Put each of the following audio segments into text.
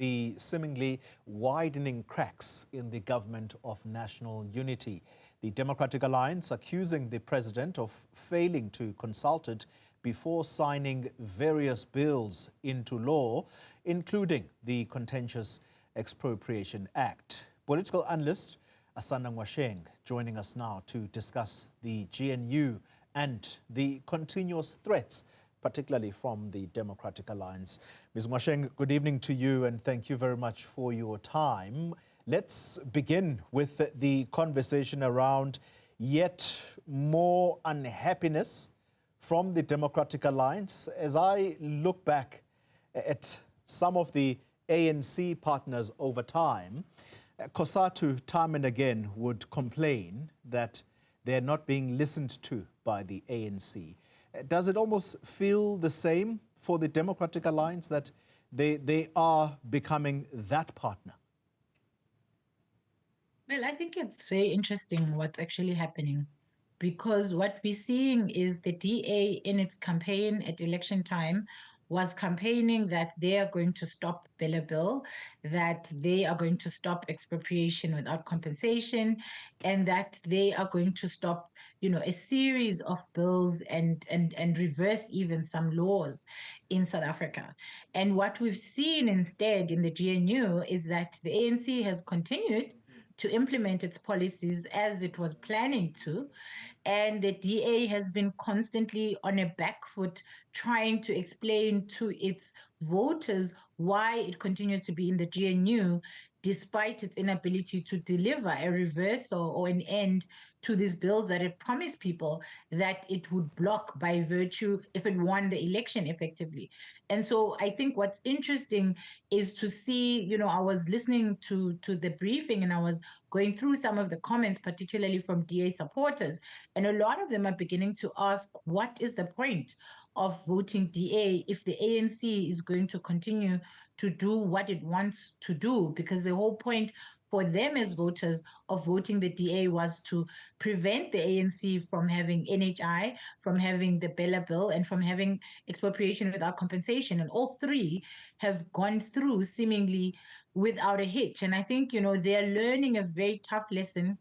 the seemingly widening cracks in the government of national unity. The Democratic Alliance accusing the president of failing to consult it before signing various bills into law, including the contentious Expropriation Act. Political analyst Asanda Ngoasheng joining us now to discuss the GNU and the continuous threats, particularly from the Democratic Alliance. Ms. Ngoasheng, good evening to you and thank you very much for your time. Let's begin with the conversation around yet more unhappiness from the Democratic Alliance. As I look back at some of the ANC partners over time, COSATU time and again would complain that they're not being listened to by the ANC. Does it almost feel the same for the Democratic Alliance that they are becoming that partner? Well, I think it's very interesting what's actually happening, because what we're seeing is the DA in its campaign at election time was campaigning that they are going to stop Bella Bill, that they are going to stop expropriation without compensation, and that they are going to stop, a series of bills and reverse even some laws in South Africa. And what we've seen instead in the GNU is that the ANC has continued to implement its policies as it was planning to. And the DA has been constantly on a back foot trying to explain to its voters why it continues to be in the GNU, despite its inability to deliver a reversal or an end to these bills that it promised people that it would block by virtue if it won the election effectively. And so I think what's interesting is to see, I was listening to the briefing and I was going through some of the comments, particularly from DA supporters, and a lot of them are beginning to ask, what is the point of voting DA if the ANC is going to continue to do what it wants to do? Because the whole point for them as voters of voting the DA was to prevent the ANC from having NHI, from having the Bella Bill, and from having expropriation without compensation. And all three have gone through seemingly without a hitch. And I think, they're learning a very tough lesson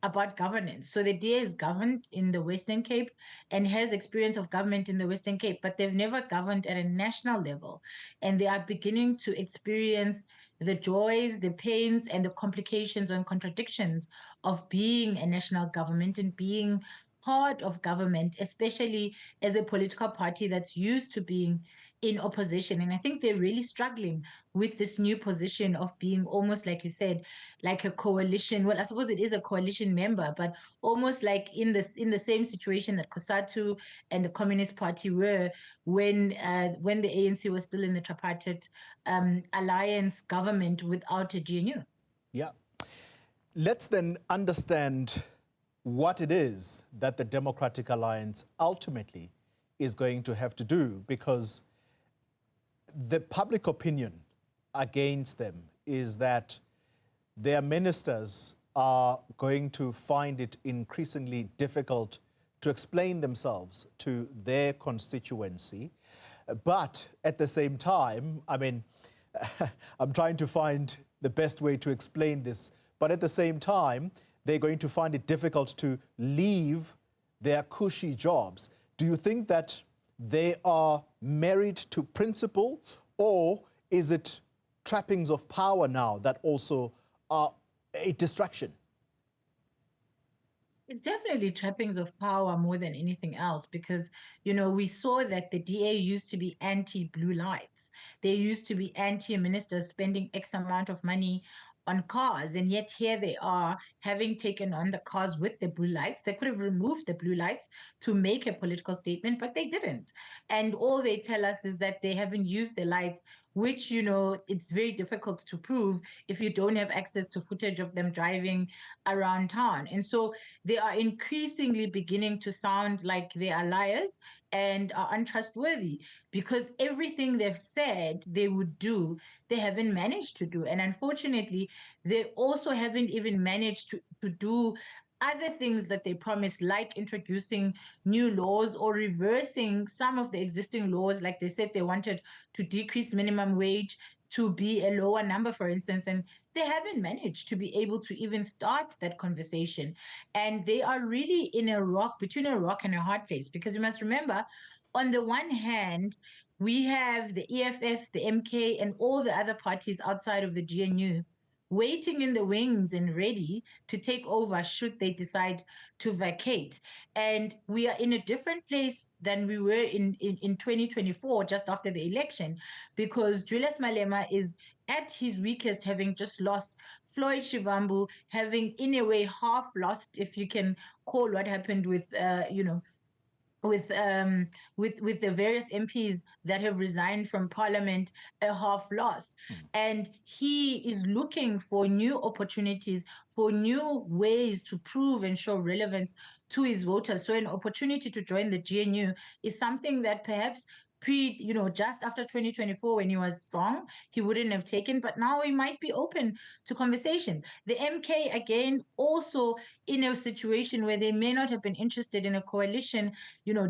about governance. So the DA is governed in the Western Cape and has experience of government in the Western Cape, but they've never governed at a national level. And they are beginning to experience the joys, the pains, and the complications and contradictions of being a national government and being part of government, especially as a political party that's used to being in opposition. And I think they're really struggling with this new position of being almost, like you said, like a coalition. Well, I suppose it is a coalition member, but almost like in the same situation that COSATU and the Communist Party were when the ANC was still in the tripartite alliance government without a GNU. Yeah. Let's then understand what it is that the Democratic Alliance ultimately is going to have to do, because the public opinion against them is that their ministers are going to find it increasingly difficult to explain themselves to their constituency. But at the same time, I'm trying to find the best way to explain this, but at the same time, they're going to find it difficult to leave their cushy jobs. Do you think that they are married to principle, or is it trappings of power now that also are a distraction? It's definitely trappings of power more than anything else, because, we saw that the DA used to be anti-blue lights. They used to be anti-ministers spending X amount of money on cars, and yet here they are having taken on the cars with the blue lights. They could have removed the blue lights to make a political statement, but they didn't. And all they tell us is that they haven't used the lights, which, it's very difficult to prove if you don't have access to footage of them driving around town. And so they are increasingly beginning to sound like they are liars and are untrustworthy, because everything they've said they would do, they haven't managed to do. And unfortunately, they also haven't even managed to do other things that they promised, like introducing new laws or reversing some of the existing laws. Like they said, they wanted to decrease minimum wage. to be a lower number, for instance, and they haven't managed to be able to even start that conversation. And they are really between a rock and a hard place, because you must remember, on the one hand, we have the EFF, the MK, and all the other parties outside of the GNU waiting in the wings and ready to take over should they decide to vacate. And we are in a different place than we were in 2024, just after the election, because Julius Malema is at his weakest, having just lost Floyd Shivambu, having in a way half lost, if you can call what happened with, with the various MPs that have resigned from parliament a half loss. And he is looking for new opportunities, for new ways to prove and show relevance to his voters. So an opportunity to join the GNU is something that perhaps just after 2024, when he was strong, he wouldn't have taken, but now he might be open to conversation. The MK, again, also in a situation where they may not have been interested in a coalition,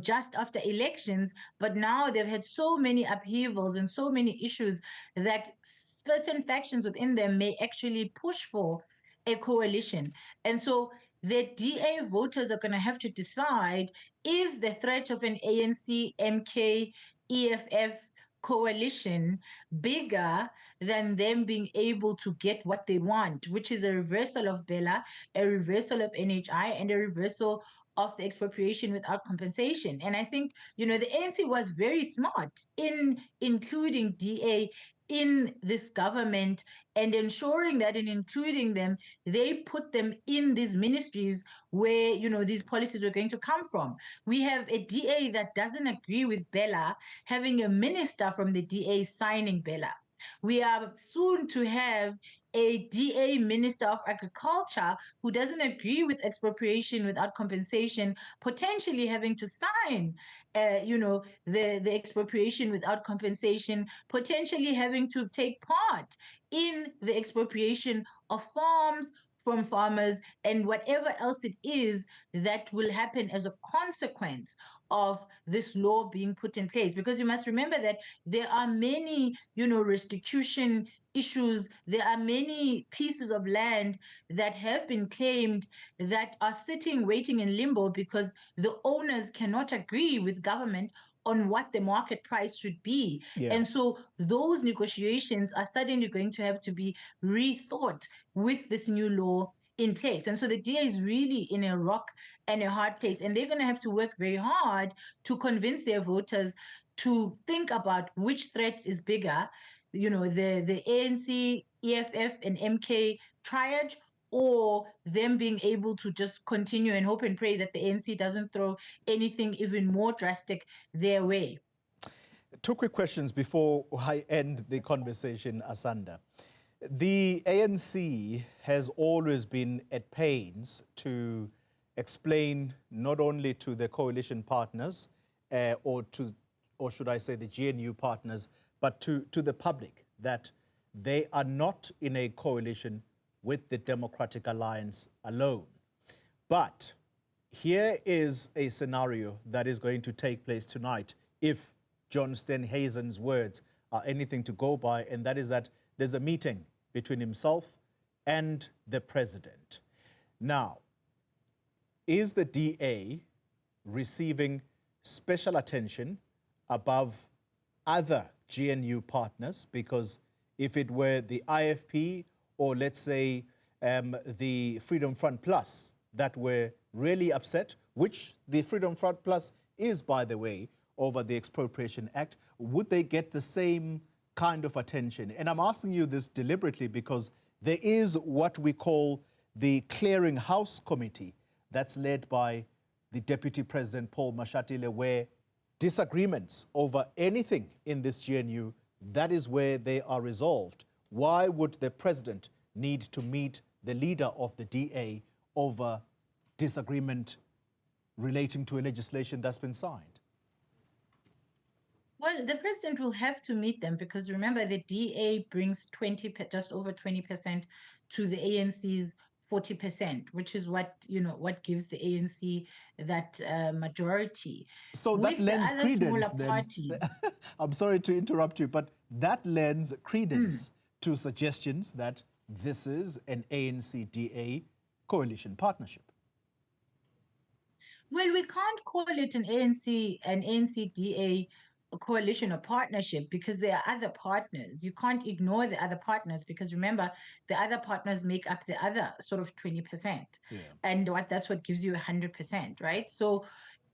just after elections, but now they've had so many upheavals and so many issues that certain factions within them may actually push for a coalition. And so the DA voters are going to have to decide, is the threat of an ANC, MK, EFF coalition bigger than them being able to get what they want, which is a reversal of Bella, a reversal of NHI, and a reversal of the expropriation without compensation. And I think, the ANC was very smart in including DA in this government and ensuring that in including them, they put them in these ministries where, these policies were going to come from. We have a DA that doesn't agree with Bella having a minister from the DA signing Bella. We are soon to have a DA Minister of Agriculture who doesn't agree with expropriation without compensation, potentially having to sign, the expropriation without compensation, potentially having to take part in the expropriation of farms from farmers and whatever else it is that will happen as a consequence of this law being put in place. Because you must remember that there are many, restitution issues. There are many pieces of land that have been claimed that are sitting, waiting in limbo because the owners cannot agree with government on what the market price should be. Yeah. And so those negotiations are suddenly going to have to be rethought with this new law in place. And so the DA is really in a rock and a hard place. And they're going to have to work very hard to convince their voters to think about which threat is bigger, the ANC, EFF, and MK triad, or them being able to just continue and hope and pray that the ANC doesn't throw anything even more drastic their way. Two quick questions before I end the conversation, Asanda. The ANC has always been at pains to explain not only to the coalition partners or should I say the GNU partners, but to the public that they are not in a coalition with the Democratic Alliance alone. But here is a scenario that is going to take place tonight if John Steenhuisen's words are anything to go by, and that is that there's a meeting between himself and the president. Now, is the DA receiving special attention above other GNU partners? Because if it were the IFP or let's say the Freedom Front Plus that were really upset, which the Freedom Front Plus is, by the way, over the Expropriation Act, would they get the same kind of attention? And I'm asking you this deliberately because there is what we call the Clearing House Committee that's led by the Deputy President Paul Mashatile, where disagreements over anything in this GNU, that is where they are resolved. Why would the president need to meet the leader of the DA over disagreement relating to a legislation that's been signed? Well, the president will have to meet them because remember the DA brings just over 20% to the ANC's 40%, which is what, what gives the ANC that majority. So that With the lends other credence smaller then. parties. I'm sorry to interrupt you, but that lends credence to suggestions that this is an ANC-DA coalition partnership. Well, we can't call it an ANC-DA coalition or partnership because there are other partners. You can't ignore the other partners because remember, the other partners make up the other sort of 20%. Yeah. And that's what gives you 100%, right? So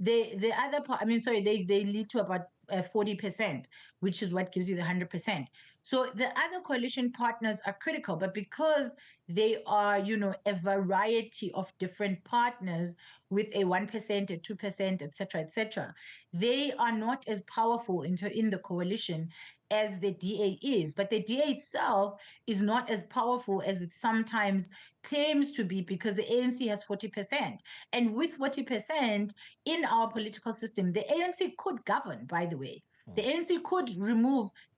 the other part, I mean, sorry, they lead to about 40%, which is what gives you the 100%. So the other coalition partners are critical, but because they are, a variety of different partners with a 1%, a 2%, etc., they are not as powerful in the coalition as the DA is. But the DA itself is not as powerful as it sometimes claims to be because the ANC has 40%. And with 40% in our political system, the ANC could govern, by the way. The ANC could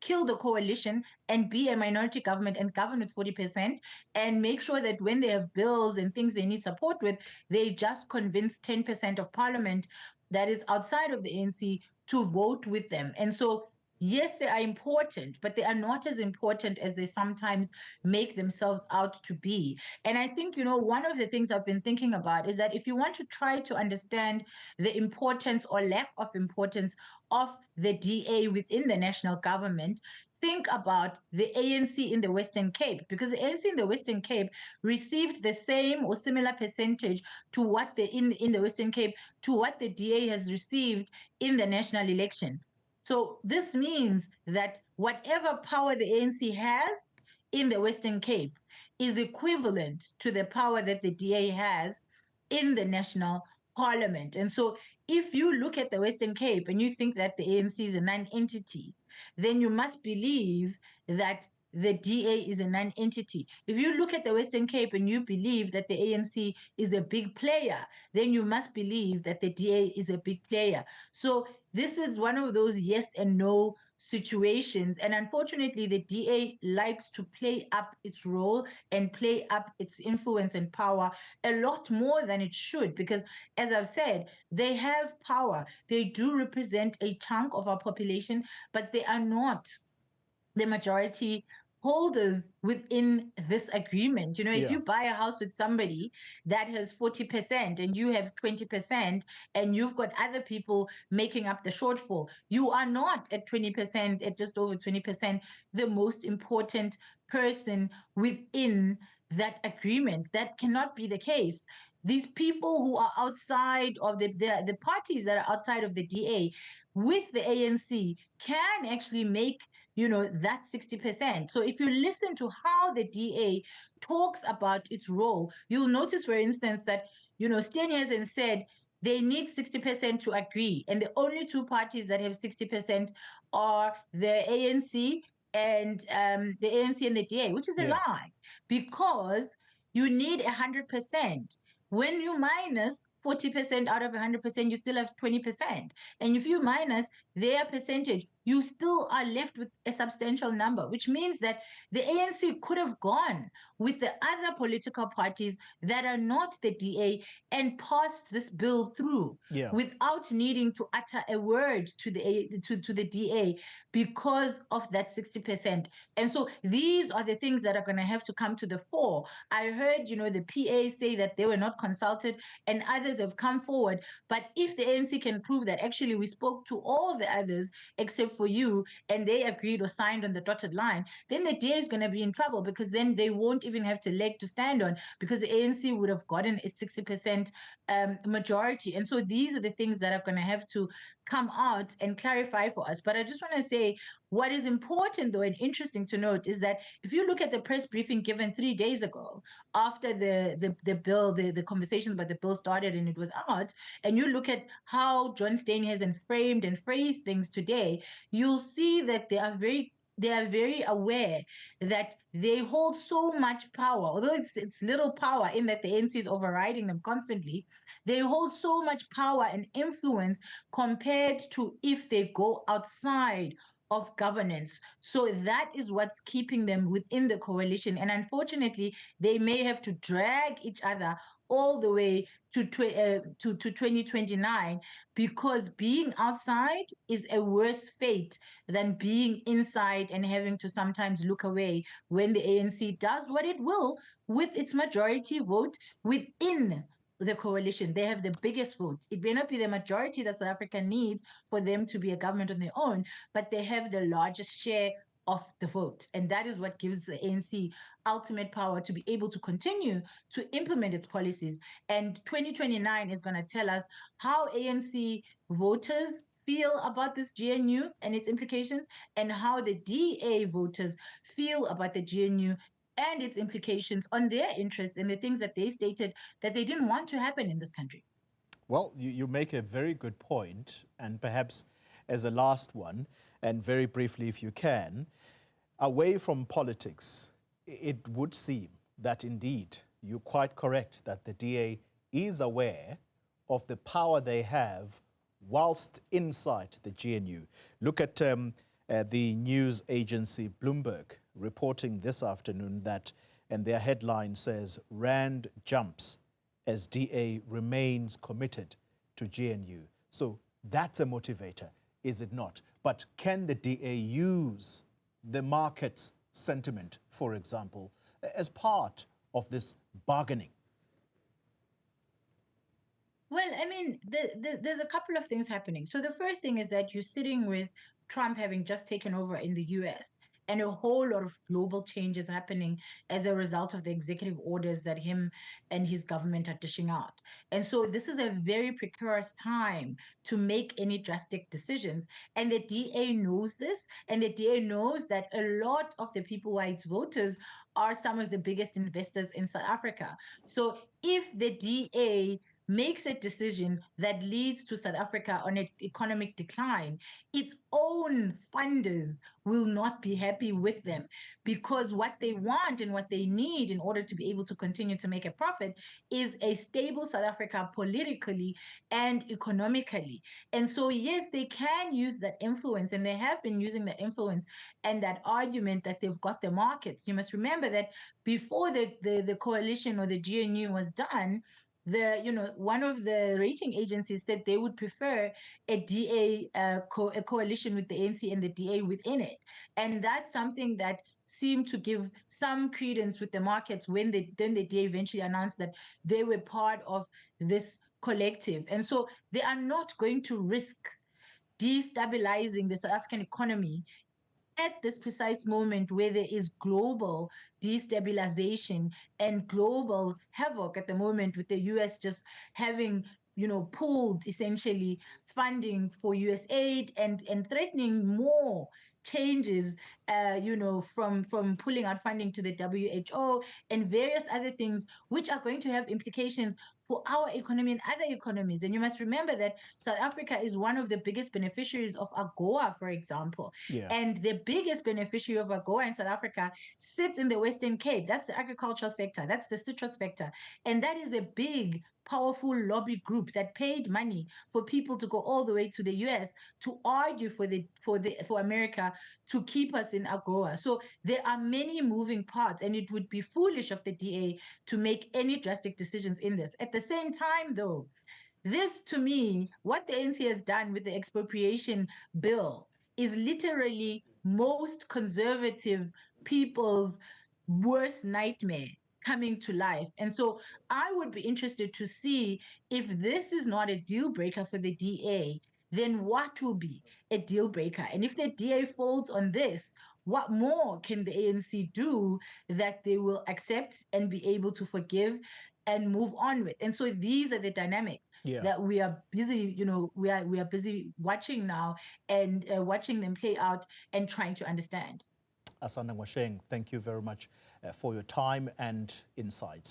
kill the coalition and be a minority government and govern with 40% and make sure that when they have bills and things they need support with, they just convince 10% of parliament that is outside of the ANC to vote with them. And so, yes, they are important, but they are not as important as they sometimes make themselves out to be. And I think, one of the things I've been thinking about is that if you want to try to understand the importance or lack of importance of the DA within the national government, think about the ANC in the Western Cape, because the ANC in the Western Cape received the same or similar percentage to what in the Western Cape to what the DA has received in the national election. So this means that whatever power the ANC has in the Western Cape is equivalent to the power that the DA has in the national parliament. And so if you look at the Western Cape and you think that the ANC is a non-entity, then you must believe that the DA is a non-entity. If you look at the Western Cape and you believe that the ANC is a big player, then you must believe that the DA is a big player. So this is one of those yes and no situations. And unfortunately, the DA likes to play up its role and play up its influence and power a lot more than it should, because as I've said, they have power. They do represent a chunk of our population, but they are not the majority holders within this agreement. If you buy a house with somebody that has 40% and you have 20% and you've got other people making up the shortfall, you are not at 20%, at just over 20%, the most important person within that agreement. That cannot be the case. These people who are outside of the parties that are outside of the DA with the ANC can actually make that 60%. So if you listen to how the DA talks about its role, you'll notice, for instance, that Steenhuisen said they need 60% to agree, and the only two parties that have 60% are the ANC and the DA, which is a lie, because you need 100%. When you minus 40% out of 100%, you still have 20%. And if you minus their percentage, you still are left with a substantial number, which means that the ANC could have gone with the other political parties that are not the DA and passed this bill through without needing to utter a word to the DA because of that 60%. And so these are the things that are going to have to come to the fore. I heard, the PA say that they were not consulted and others have come forward. But if the ANC can prove that actually we spoke to all the others except for you and they agreed or signed on the dotted line, then the DA is going to be in trouble, because then they won't even have a leg to stand on, because the ANC would have gotten its 60% majority. And so these are the things that are going to have to come out and clarify for us. But I just want to say what is important, though, and interesting to note is that if you look at the press briefing given 3 days ago after the bill, the conversation about the bill started and it was out, and you look at how John Steenhuisen framed and phrased things today, you'll see that they are very aware that they hold so much power, although it's little power in that the ANC is overriding them constantly. They hold so much power and influence compared to if they go outside of governance. So that is what's keeping them within the coalition. And unfortunately, they may have to drag each other all the way to 2029, because being outside is a worse fate than being inside and having to sometimes look away when the ANC does what it will with its majority vote within the coalition. They have the biggest votes. It may not be the majority that South Africa needs for them to be a government on their own, but they have the largest share of the vote. And that is what gives the ANC ultimate power to be able to continue to implement its policies. And 2029 is going to tell us how ANC voters feel about this GNU and its implications, and how the DA voters feel about the GNU and its implications on their interests and the things that they stated that they didn't want to happen in this country. Well, you make a very good point, and perhaps as a last one, and very briefly if you can, away from politics, it would seem that indeed you're quite correct that the DA is aware of the power they have whilst inside the GNU. Look at the news agency Bloomberg reporting this afternoon that, and their headline says, Rand jumps as DA remains committed to GNU. So that's a motivator, is it not? But can the DA use the market's sentiment, for example, as part of this bargaining? Well, I mean, there's a couple of things happening. So the first thing is that you're sitting with Trump having just taken over in the US, and a whole lot of global changes happening as a result of the executive orders that him and his government are dishing out. And so this is a very precarious time to make any drastic decisions. And the DA knows this, and the DA knows that a lot of the people who are its voters are some of the biggest investors in South Africa. So if the DA makes a decision that leads to South Africa on an economic decline, its own funders will not be happy with them, because what they want and what they need in order to be able to continue to make a profit is a stable South Africa politically and economically. And so, yes, they can use that influence, and they have been using that influence and that argument that they've got the markets. You must remember that before the coalition or the GNU was done, one of the rating agencies said they would prefer a DA a coalition with the ANC and the DA within it, and that's something that seemed to give some credence with the markets when the DA eventually announced that they were part of this collective. And so they are not going to risk destabilizing the South African economy at this precise moment where there is global destabilization and global havoc at the moment, with the US just having pulled essentially funding for US aid and threatening more changes, from pulling out funding to the WHO and various other things, which are going to have implications for our economy and other economies. And you must remember that South Africa is one of the biggest beneficiaries of AGOA, for example. Yeah. And the biggest beneficiary of AGOA in South Africa sits in the Western Cape. That's the agricultural sector. That's the citrus sector. And that is a big, powerful lobby group that paid money for people to go all the way to the US to argue for America to keep us in AGOA. So there are many moving parts, and it would be foolish of the DA to make any drastic decisions in this. At the same time, though, this, to me, what the ANC has done with the expropriation bill is literally most conservative people's worst nightmare coming to life. And so I would be interested to see, if this is not a deal breaker for the DA, then what will be a deal breaker? And if the DA folds on this, what more can the ANC do that they will accept and be able to forgive and move on with? And so these are the dynamics that we are busy, we are busy watching now, and watching them play out and trying to understand. Asanda Ngoasheng, thank you very much for your time and insights.